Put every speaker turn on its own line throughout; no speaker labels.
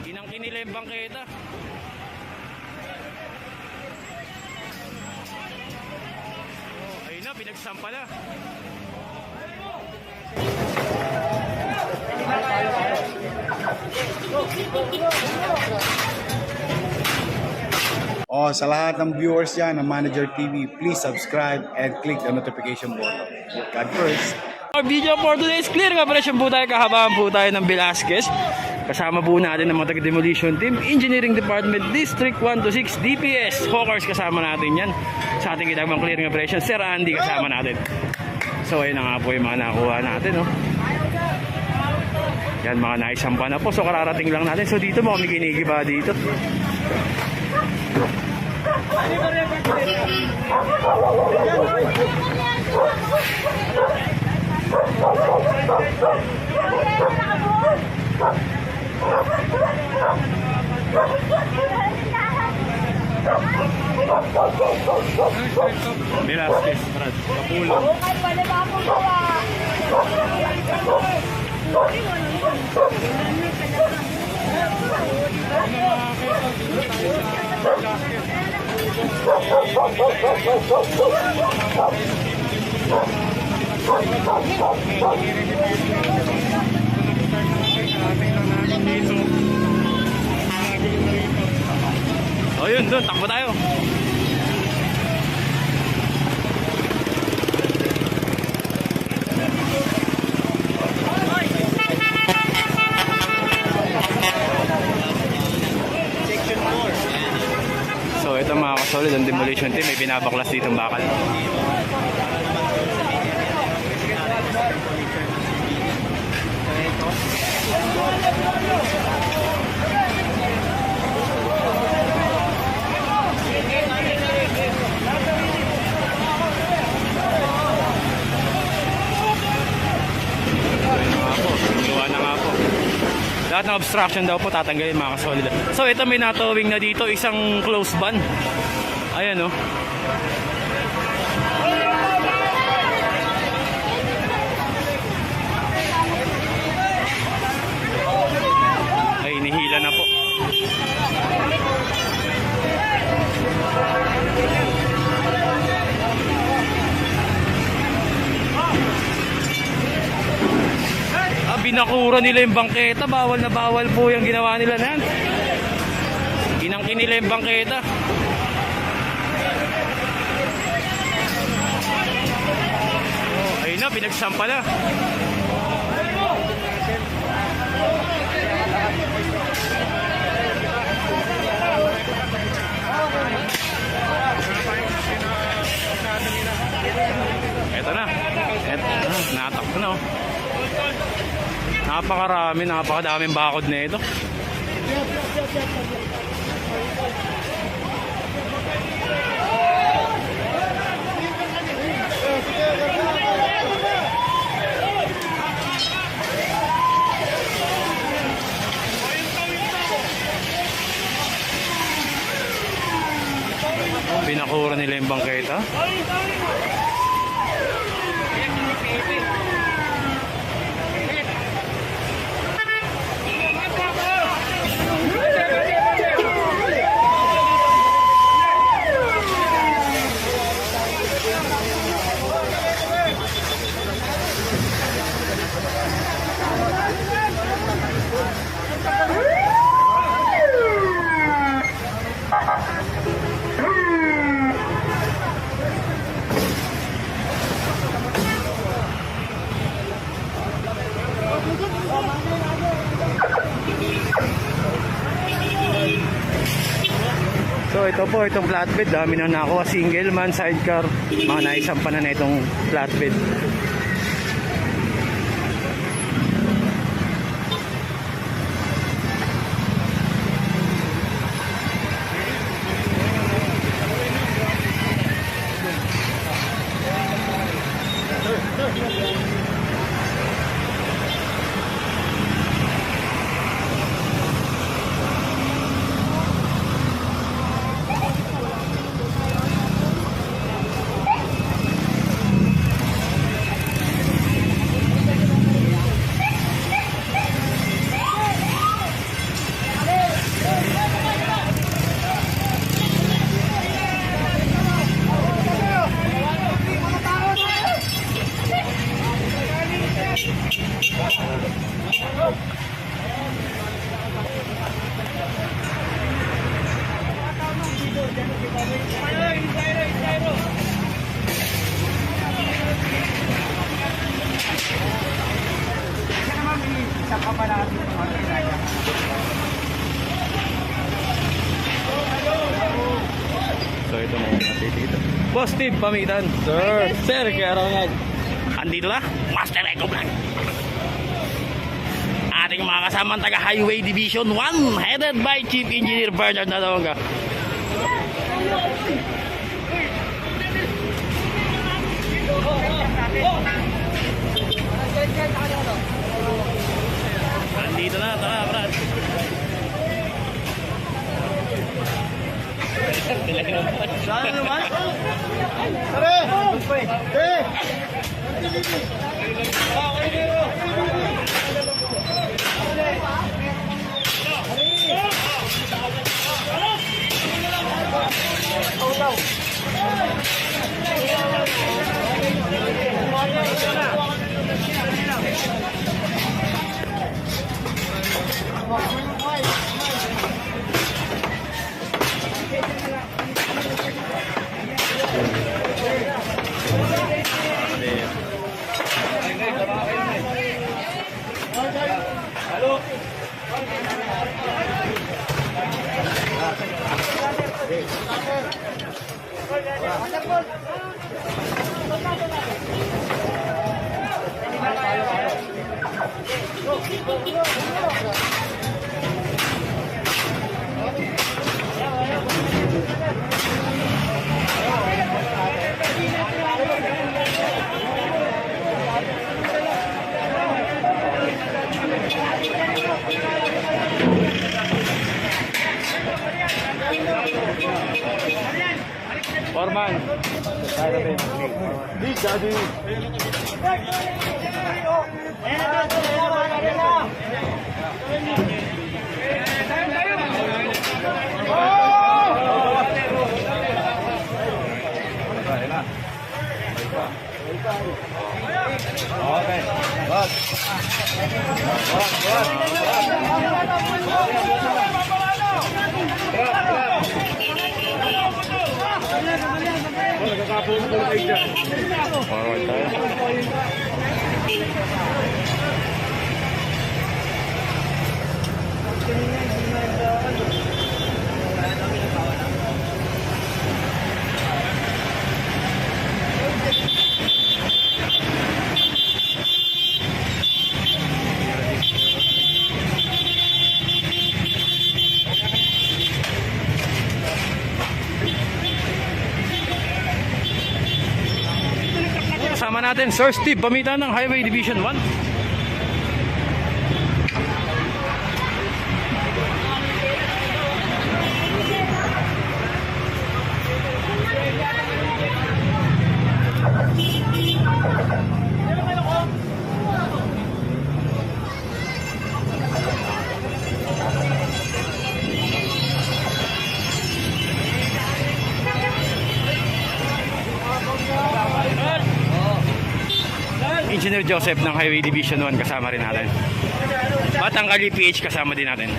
Inangkin nila yung bangketa. Oh, ayun na, pinagsampa na.
Oh, sa lahat ng viewers dyan ng Manager TV, please subscribe and click the notification button. God first.
Our video for today is clear. Nga pala po tayo, kahabaan po tayo ng Velasquez. Kasama po natin ng mga taga-demolition team, Engineering Department, District 126, DPS, Hawkers kasama natin yan. Sa ating ginagawang clearing operation, Sir Andy kasama natin. So ayun na nga po yung mga nakuha natin, no? Yan, mga naisampa na po. So kararating lang natin. So dito mo kami ginigiba dito. Velasquez, Brad, Kapulong. Oh yun, doon, takbo tayo. So ito mga kasolid, ang demolition team, may binabaklas ditong bakal. Lahat ng obstruction daw po tatanggalin mga kasolid. So ito may natowing na dito, isang closed van. Ayan o. Ay, nihila na po. Binakura nila yung bangketa. Bawal na bawal po yung ginawa nila na yan. Inangkin nila yung bangketa. Oh, ayun na, pinagsampa na. Eto na. Natakbo na, oh. Napakarami, napakadaming bakod na ito. Pinakura nila yung bangketa. So ito po, itong flatbed, dami na nakuha, single man, sidecar, mga naisampa na itong flatbed. Steve Pamitan. Sir, kaya Ronald. Andito na, Master Eco Vlog. Ating mga kasamang taga Highway Division 1, headed by Chief Engineer Bernard Nadonga. Andito na, tara, Brad.
Saan naman? Pare! Pare!
Forman. Big Daddy. Okay. Forward tayo. Kasama natin Sir Steve Pamitan ng Highway Division 1. Engineer Joseph ng Highway Division 1 kasama rin natin. At ang Kali PH kasama din natin.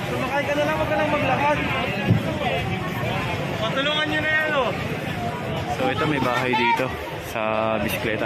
Sumakay ka na lang, wag ka lang maglakad. Patulungan nyo na yan, oh.
So ito may bahay dito sa bisikleta.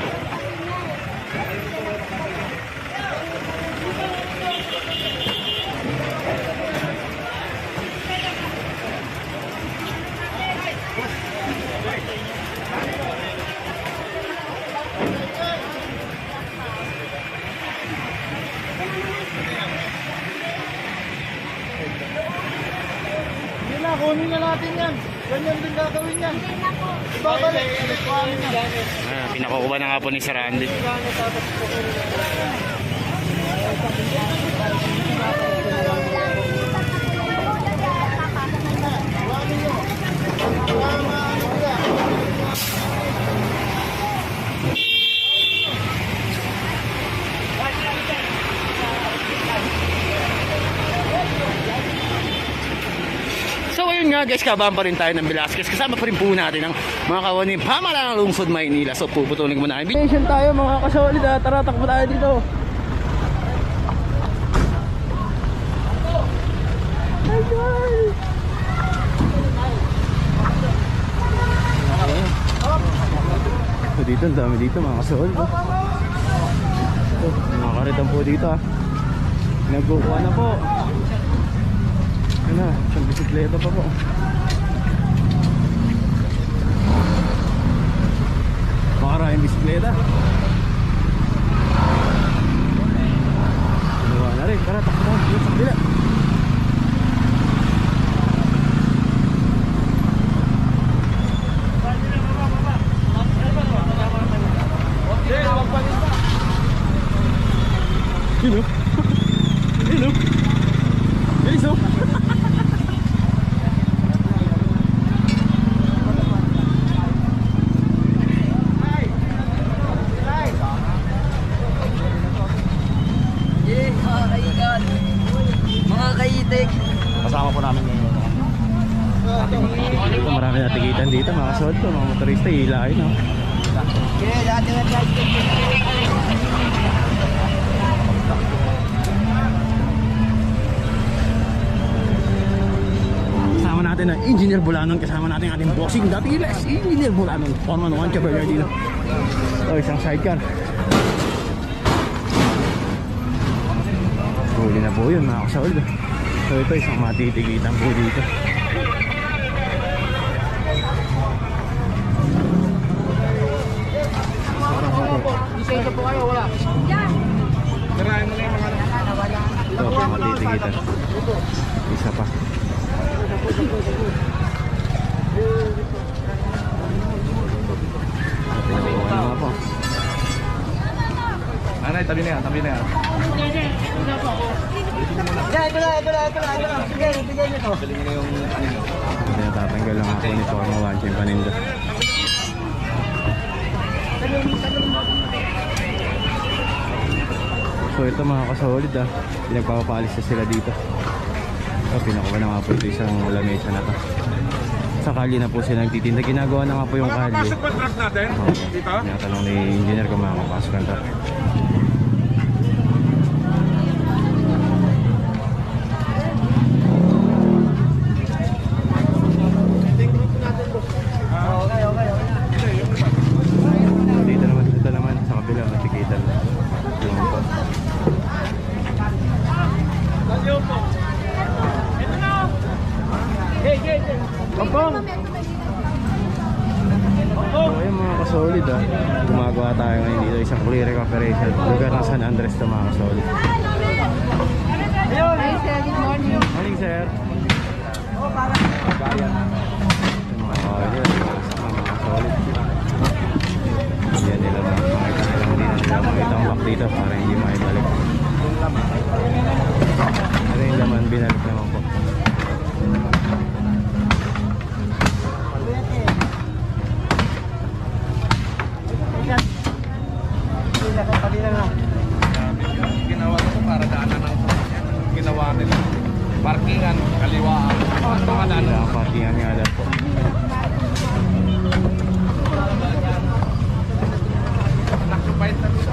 Kunin na natin yan. Ganyan din gagawin yan. Ibabalik.
Pinakukuha na nga po ni Sir Andy. So ayun nga guys, kabahan pa rin tayo ng Velasquez. Kasama pa rin po natin ang mga kawani pamalang lungsod Maynila. So puputulin ko muna. Invitation tayo mga kasolid. Tara, takbo tayo dito. Hi guys! dito, ang dami dito mga kasol. Mga karitan po dito ah. Nagkukuha na po. Yan na, isang bisikleta pa po. Maraming bisikleta. Ginawa na rin, tara takbo na, dito sa kabila. Yun o. Yun o. Bilis o.
Mga kaitik.
Kasama po namin ngayon.
Dito marami natikitan dito mga kasod ko, mga motorista hilahin o.
Okay, lahat ng plastic.
Kasama natin ang Engineer Bulanon, kasama natin ang ating bossing Datiles, Engineer Bulanon, Foreman 1 Cabernet dito. O, isang sidecar. Huli na po yun mga kasod. So ito isang matitigitan po dito.
Isa po kayo, wala.
Ito po matitigitan. Isa pa. Pinakuha na nga po.
Anay, tabi na yan, tabi na yan.
Ito na. Sige, bigyan nyo to.
Galing na yung ano.
Natatanggal lang ako ni Forma 1 yung paninda. So ito mga kasolid ah, pinagpapapalis na sila dito. So pinakuha na nga po ito isang lamesa na to. Sa kalye na po sila nagtitinda, ginagawa na nga po yung kalye.
Makapasok ba truck natin? Dito?
Tinatanong ni engineer kung makakapasok ang truck. Dito naman, ito naman sa kabila matikitan. Yung po. So ayun mga kasolid ah, gumagawa tayo ngayon dito isang clearing operation, lugar ng San Andres to mga kasolid.
Hi, sir. Good morning.
Morning sir. Bayan. Mga kasolid, mga kasolid. Yan nila makita nila, hindi na nila makita ang back dito para hindi maibalik. Ano yung laman, binalik naman po.
Ginawa ko para daanan ng ginawa nila. Parkingan, kaliwaan. Ito ka na.
Wala ang parkingan nga daw po.
Nakapait na dito.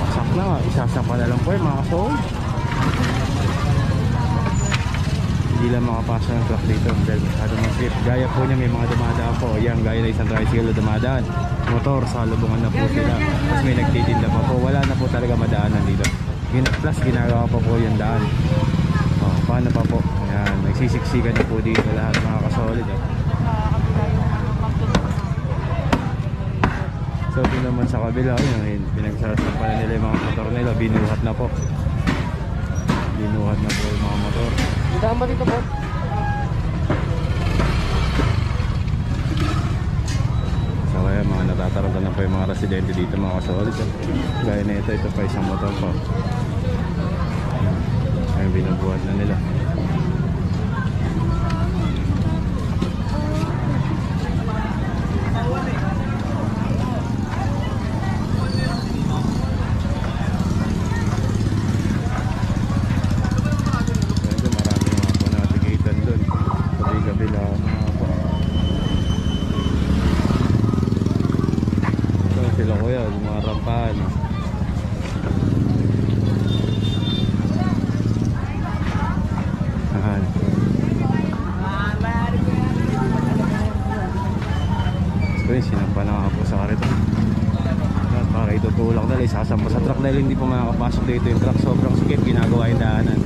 Wasak na nga, isasapa na lang po yung mga kasol. Hindi lang makapasa ng truck dito dahil masyado masip. Gaya po niya may mga dumadaan po. Yan, gaya na isang tricycle na dumadaan. Motor, salubungan na po sila. Tapos may nagtitinda pa po. Wala na po talaga madaanan dito. Plus ginagawa pa po yung daan. Oh, paano pa po? Ayan, nagsisiksikan na po dito lahat mga kasolid. So doon naman sa kabila, yun, pinagsasampan na nila yung mga motor nila. Binuhat na po. Binuhat na po yung mga motor.
Daan ba dito po?
So kaya mga natataranta na po yung mga residente dito mga kasolid. Gaya na ito pa isang motor po. Ay binubuhat na nila. Medyo marami mga po natin Ayun, mga rampahan. Ayan. So yun, sinampa na nga po sa kariton. At para itutulak dahil isasampa sa truck dahil hindi po makakapasok dito yung truck. Sobrang sikip, ginagawa yung daanan.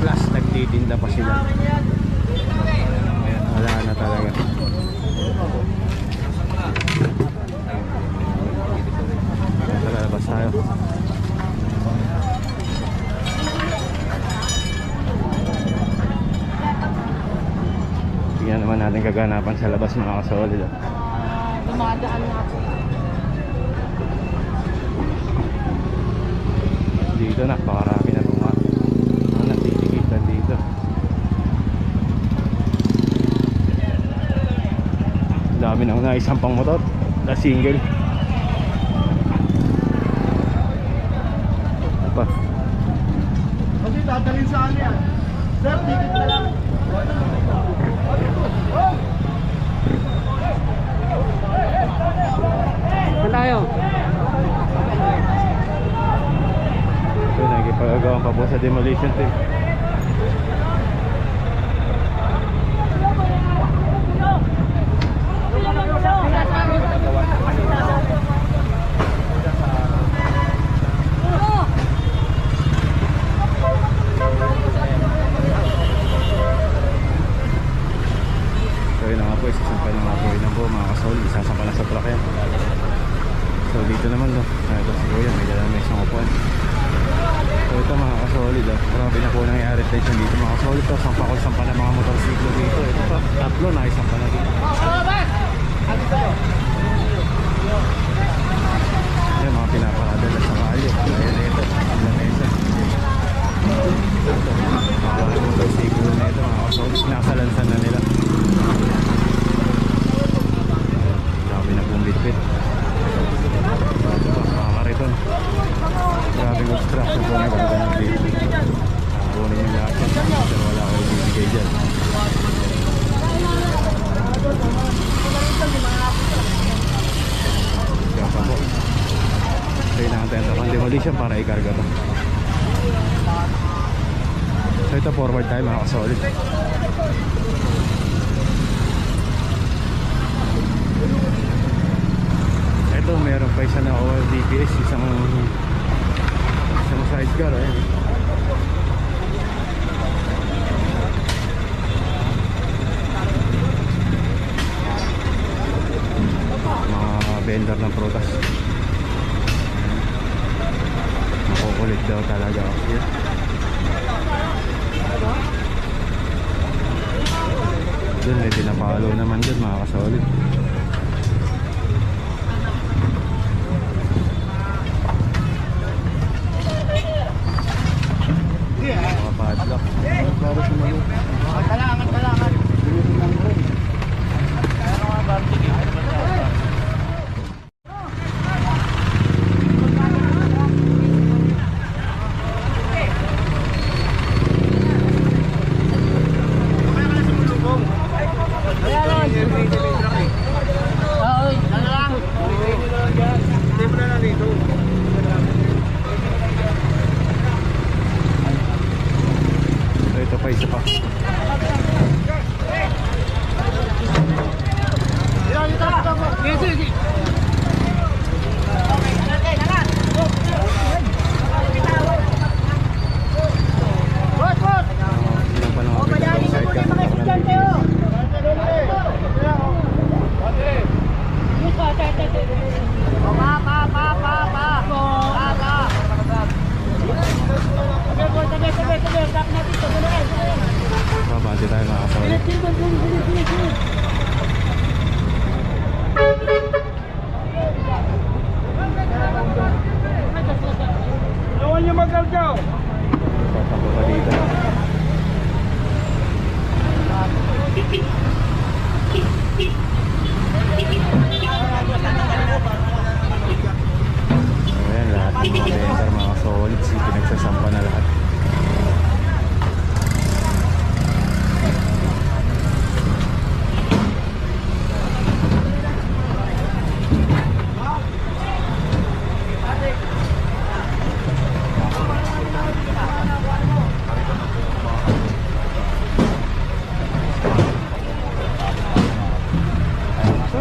Plus, nagtitinda pa sila. Ayan, wala na talaga. Tara, labas tayo. Tingnan naman natin kaganapan sa labas mga kasolid.
Dumadaan nga po.
Dito napakarami na itong natitikitan dito. Dami nang naisampang motor na single. Apa?
Kasi dadalhin sa ano yan. Sir, ticket na lang. Saan tayo?
So nagipagagawan pa po sa demolition team. So yun na nga po, isasampa na nga po yun na po mga kasolid, isasampa na sa truck yan. So dito naman do, ito si Kuya, may dala may isang upuan. So ito mga kasolid, grabe na po nangyayari tension dito mga kasolid. To sampa na mga motorsiklo dito. Ito pa, tatlo na isampa na dito. Yan mga pinaparada na sa kalye. Ayan ito, ang lamesa. Ito, mga motorsiklo na ito mga kasolid, nakalansan na nila. Grabe na pong bitbit. Ito pa, mga kariton. Grabe ng obstruction po na gagawin dito. Kunin yung lahat yan, pero wala ko ibibigay dyan. Diyan pa po. So yun ang tenta pang demolition para ikarga to. So ito forward tayo mga kasolid. Ito meron pa isa na OLDPS, isang sidecar eh. Mga vendor ng prutas. Makukulit daw talaga ako. Doon may pinapalo naman dun mga kasolid. Mga padlock. Para sa malo.
Kailangan.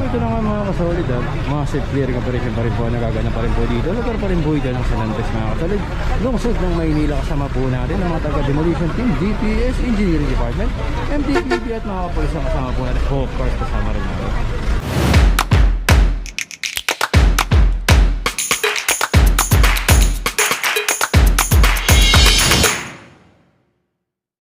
ito na nga mga kasolid ha. Mga self-clearing operation pa rin po, nagagana pa rin po dito. Lugar pa rin po ito ng San Andres mga kasolid. Lungsod ng Maynila, kasama po natin ang mga taga-demolition team, DPS, Engineering Department, MTPB at mga kapulis ang kasama po natin. Of course, kasama rin natin